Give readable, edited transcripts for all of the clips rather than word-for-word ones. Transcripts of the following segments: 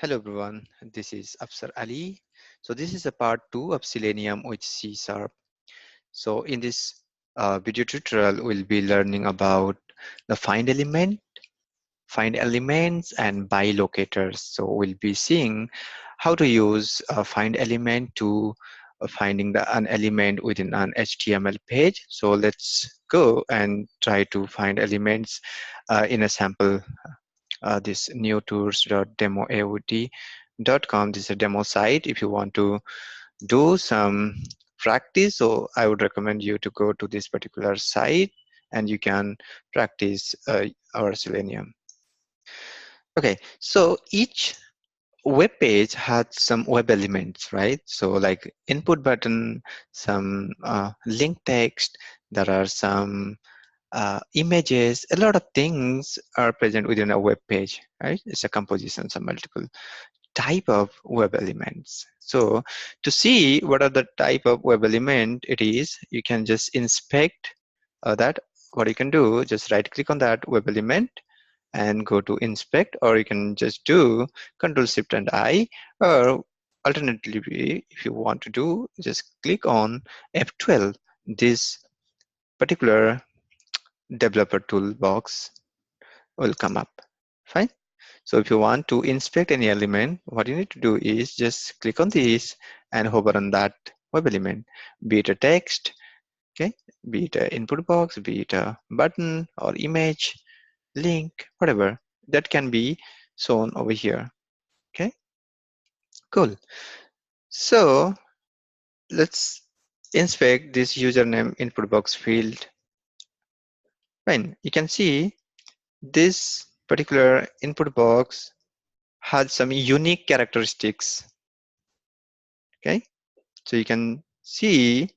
Hello everyone, this is Afsar Ali. So this is a part 2 of Selenium with C#. So in this video tutorial, we'll be learning about the find elements and buy locators. So we'll be seeing how to use find element to finding an element within an HTML page. So let's go and try to find elements in a sample this newtours.demoaod.com. This is a demo site. If you want to do some practice, so I would recommend you to go to this particular site and you can practice our Selenium. Okay, so each web page has some web elements, right? So like input button, some link text, there are some images, a lot of things are present within a web page, right? It's a composition, some multiple type of web elements. So to see what are the type of web element it is, you can just inspect that. What you can do, just right click on that web element and go to inspect, or you can just do Control Shift and I, or alternatively, if you want to do, just click on F12. This particular developer toolbox will come up. Fine. So if you want to inspect any element, what you need to do is just click on this and hover on that web element, be it a text, okay, be it an input box, be it a button or image, link, whatever that can be shown over here. Okay, cool. So let's inspect this username input box field. Fine. You can see this particular input box has some unique characteristics. Okay, so you can see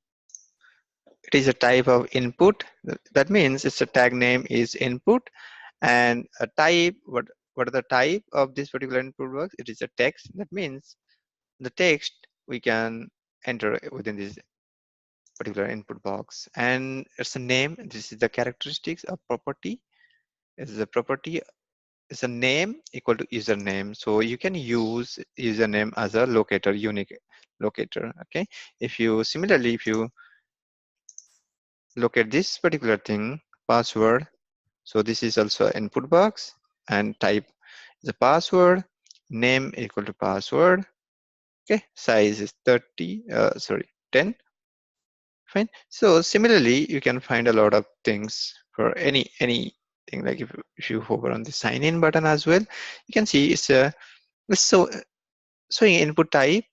it is a type of input. That means it's a tag name is input, and a type. What are the type of this particular input box? It is a text. That means the text we can enter within this particular input box, and it's a name. This is the characteristics of property. Is the property is a name equal to username. So you can use username as a locator, unique locator. Okay. If you similarly, if you look at this particular thing, password. So this is also input box, and type is a password, name equal to password. Okay. Size is 10. Fine. So similarly, you can find a lot of things for anything. Like if you hover on the sign in button as well, you can see it's so showing input type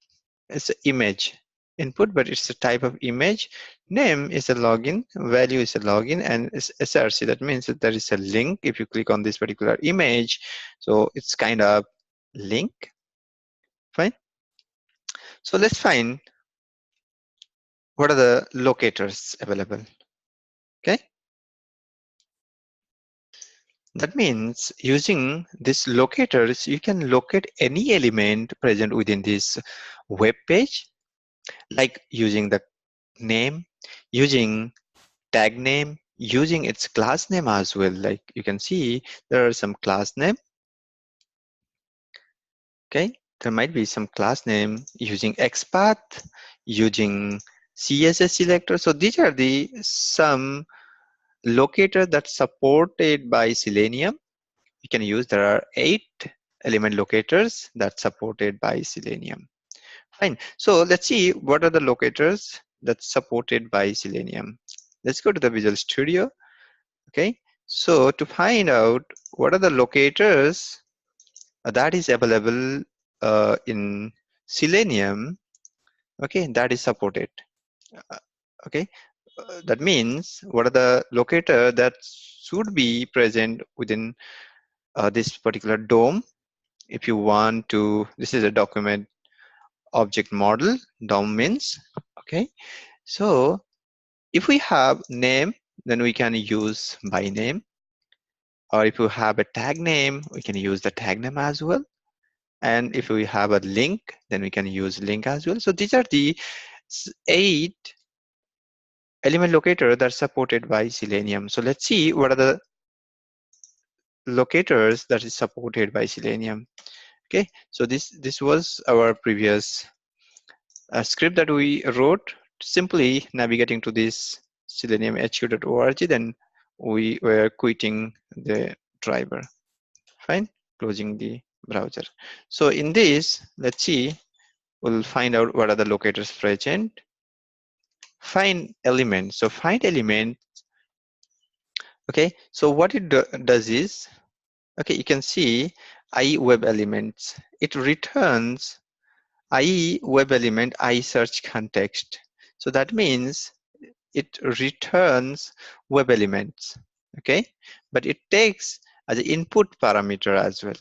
is image input, but it's a type of image. Name is a login, value is a login, and it's SRC. That means that there is a link. If you click on this particular image, so it's kind of link. Fine. So let's find what are the locators available. Okay. That means using these locators, you can locate any element present within this web page, like using the name, using tag name, using its class name as well. Like you can see there are some class name. Okay, there might be some class name using XPath, using CSS selector. So these are the some locator that's supported by Selenium. You can use, there are 8 element locators that's supported by Selenium. Fine. So let's see what are the locators that's supported by Selenium. Let's go to the Visual Studio. Okay. So to find out what are the locators that is available in Selenium, okay, that is supported. Okay. That means what are the locator that should be present within this particular DOM. If you want to, this is a document object model, DOM means. Okay. So if we have name, then we can use by name. Or if you have a tag name, we can use the tag name as well. And if we have a link, then we can use link as well. So these are the 8 element locator that are supported by Selenium. So let's see what are the locators that is supported by Selenium. Okay, so this was our previous script that we wrote. Simply navigating to this seleniumhq.org, then we were quitting the driver. Fine, closing the browser. So in this, let's see, we'll find out what are the locators present. Find element. So find element. Okay, so what it does is, okay, you can see IWebElements. It returns IWebElement I search context. So that means it returns web elements. Okay, but it takes as an input parameter as well.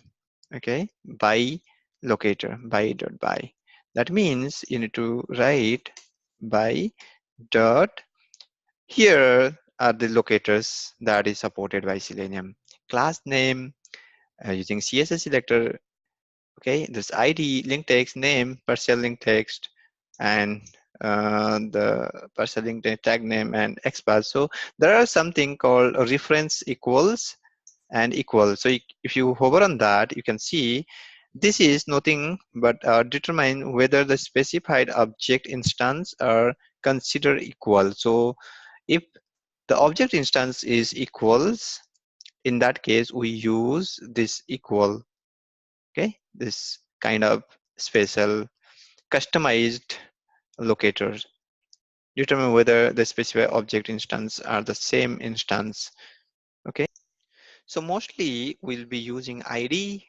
Okay, by locator by. That means you need to write by dot. Here are the locators that is supported by Selenium. Class name using CSS selector. Okay, this ID, link text, name, partial link text, and the partial link tag name and XPath. So there are something called reference equals and equal. So if you hover on that, you can see this is nothing but determine whether the specified object instance are considered equal. So if the object instance is equals, in that case we use this equal. Okay, this kind of special customized locators determine whether the specified object instance are the same instance. Okay, so mostly we'll be using ID,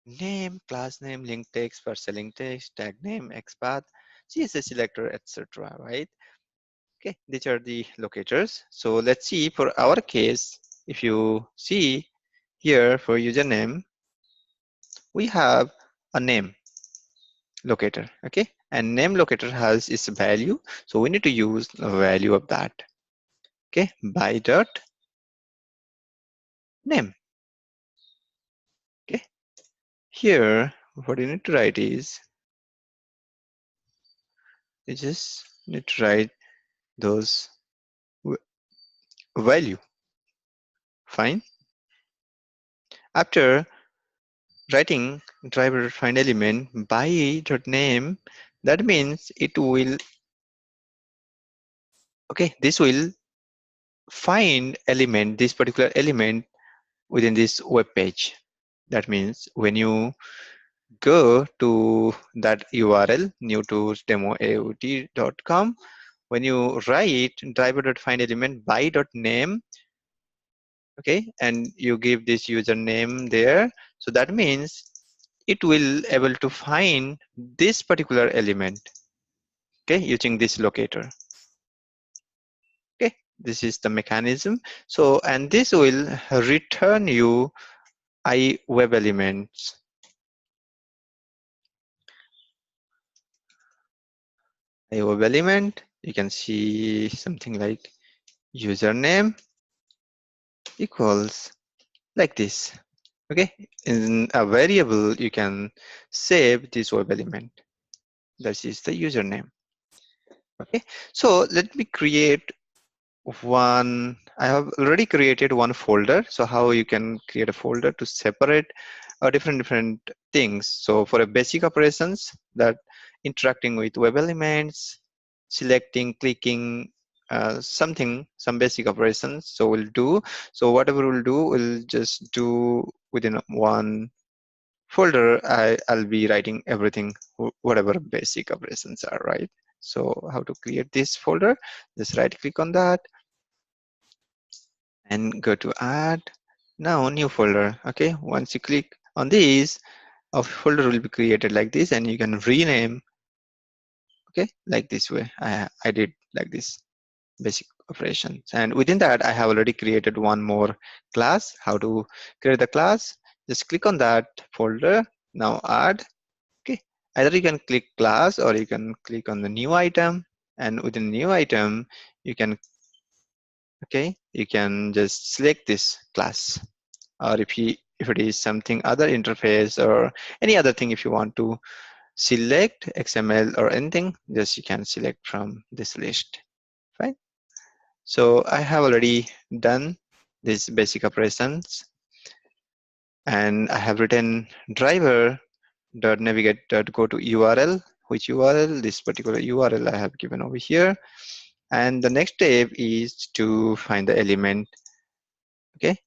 name, class name, link text, partial link text, tag name, XPath, CSS selector, etc. Right? Okay, these are the locators. So let's see for our case. If you see here for username, we have a name locator. Okay, and name locator has its value, so we need to use the value of that. Okay, by dot name. Okay, here what you need to write is you just need to write those value. Fine. After writing driver find element by dot name, that means it will, okay, this will find element, this particular element within this web page. That means when you go to that URL, newtools.demoaot.com, when you write driver.findElement by.name, okay, and you give this username there, so that means it will able to find this particular element, okay, using this locator. Okay, this is the mechanism. So, and this will return you IWebElements. IWebElement, you can see something like username equals like this. Okay, in a variable you can save this web element. That is the username. Okay, so let me create one. I have already created one folder. So how you can create a folder to separate different things. So for a basic operations that interacting with web elements, selecting, clicking, some basic operations. So we'll do. So whatever we'll do, we'll just do within one folder. I'll be writing everything, whatever basic operations are, right? So how to create this folder? Just right click on that and go to add. Now new folder. Okay, once you click on this, a folder will be created like this, and you can rename. Okay, like this way. I did like this basic operations, and within that I have already created one more class. How to create the class? Just click on that folder. Now add. Okay, either you can click class or you can click on the new item, and within new item you can, okay, you can just select this class, or if it is something other interface or any other thing, if you want to select XML or anything, just you can select from this list. Fine. So I have already done these basic operations, and I have written driver dot navigate dot go to URL. Which URL? This particular URL I have given over here. And the next step is to find the element. Okay,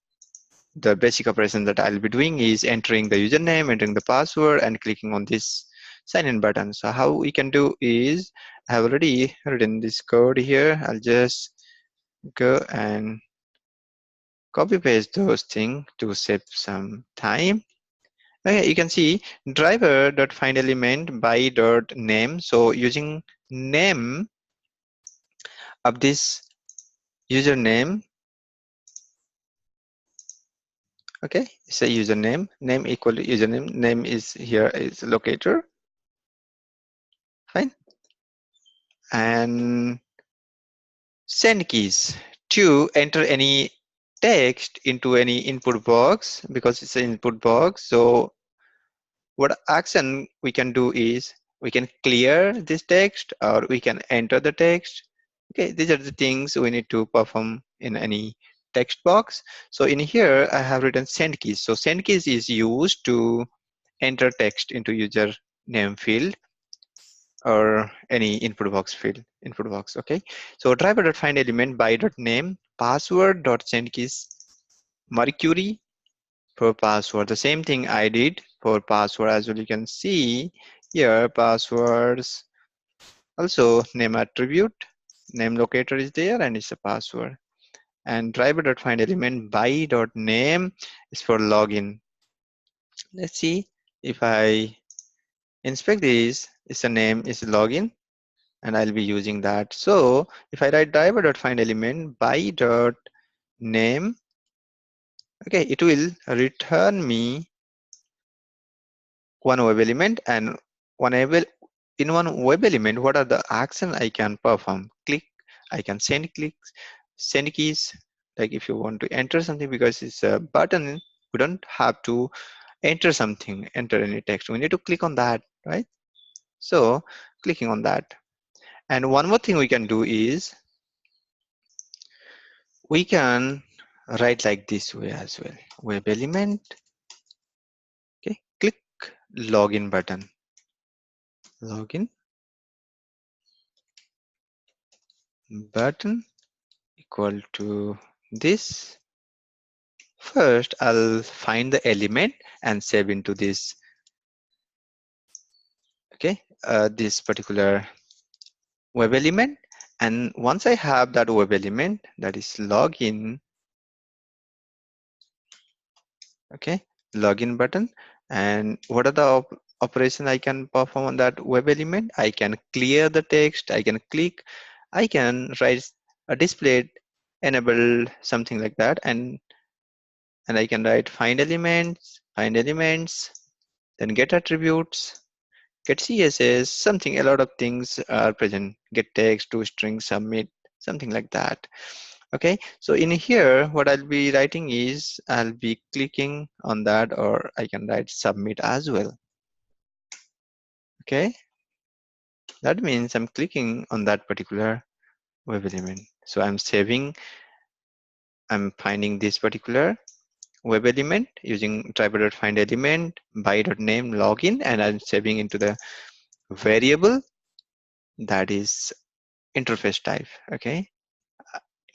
the basic operation that I'll be doing is entering the username, entering the password, and clicking on this sign in button. So how we can do is, I have already written this code here. I'll just go and copy paste those things to save some time. Okay, you can see driver.findElement by.name. So using name of this username, okay, it's a username, name equal to username, name is here is locator, fine, and send keys to enter any text into any input box, because it's an input box. So what action we can do is we can clear this text or we can enter the text. Okay, these are the things we need to perform in any text box. So in here I have written send keys. So send keys is used to enter text into user name field or any input box field, input box. Okay, so driver.findElement by.name password.sendKeys Mercury for password. The same thing I did for password as well. You can see here passwords, also name attribute, name locator is there and it's a password. And driver.findElement by.name is for login. Let's see if I inspect this, it's a name is login, and I'll be using that. So if I write driver.findElement by.name, okay, it will return me one web element, and in one web element, what are the action I can perform? Click, I can send clicks, send keys. Like if you want to enter something, because it's a button, we don't have to enter something, enter any text. We need to click on that, right? So clicking on that. And one more thing we can do is we can write like this way as well. Web element, okay, click login button. Login button equal to this. First, I'll find the element and save into this, okay, this particular web element. And once I have that web element, that is login, okay, login button. And what are the operation I can perform on that web element? I can clear the text, I can click, I can write a display, enable something like that, and I can write find elements, then get attributes, get CSS, something, a lot of things are present, get text, to string, submit, something like that. Okay, so in here, what I'll be writing is I'll be clicking on that, or I can write submit as well. Okay, that means I'm clicking on that particular web element. So I'm saving, I'm finding this particular web element using driver.findElement by.name login, and I'm saving into the variable that is interface type. Okay,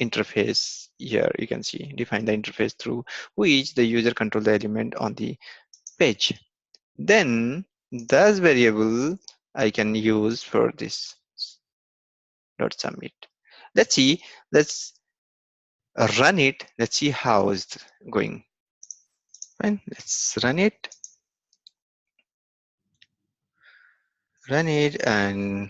interface, here you can see define the interface through which the user control the element on the page. Then this variable I can use for this dot submit. Let's see, let's run it, let's see how is it going. Fine, let's run it, and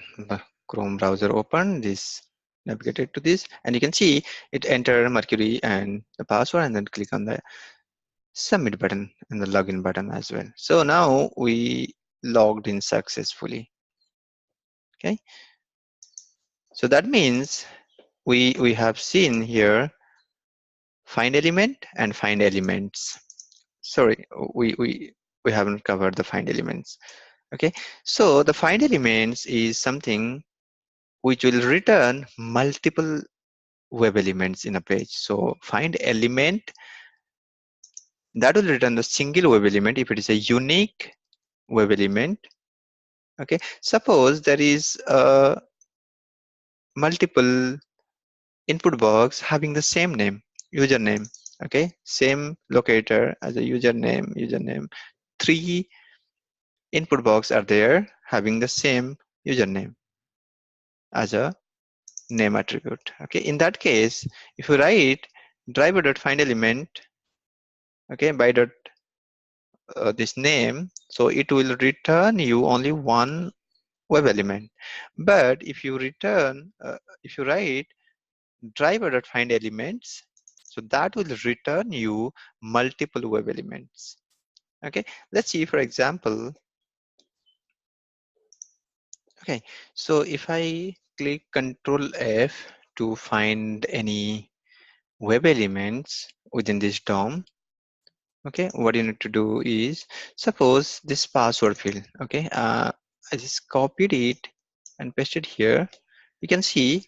Chrome browser open this, navigated to this, and you can see it enter Mercury and the password, and then click on the submit button and the login button as well. So now we logged in successfully. Okay, so that means we have seen here find element and find elements. Sorry, we haven't covered the find elements. Okay, so the find elements is something which will return multiple web elements in a page. So find element, that will return the single web element if it is a unique web element. Okay, suppose there is a multiple input box having the same name, username. Okay, same locator as a username. Three input box are there having the same username as a name attribute. Okay, in that case, if you write driver.findElement, okay, by this name, so it will return you only one web element. But if you write driver.findElements, so that will return you multiple web elements. Okay, let's see, for example. Okay, so if I click Control F to find any web elements within this DOM, okay, what you need to do is, suppose this password field, okay, I just copied it and pasted here. You can see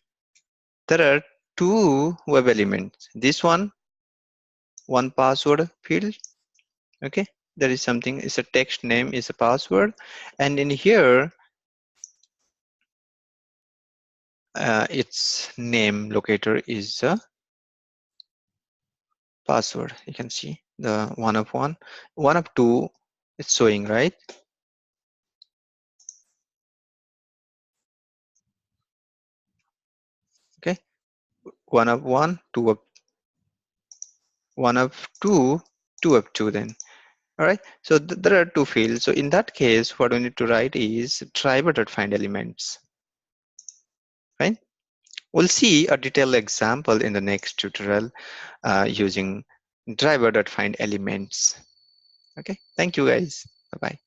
there are two web elements. This one password field, okay, there is something, it's a text name, is a password, and in here its name locator is a password. You can see the one of two it's showing, right? Okay, one of one, two of one of two, two of two then. All right, so there are two fields. So in that case, what we need to write is driver.findElements. Right? We'll see a detailed example in the next tutorial using driver.findElements. Okay, thank you guys. Bye bye.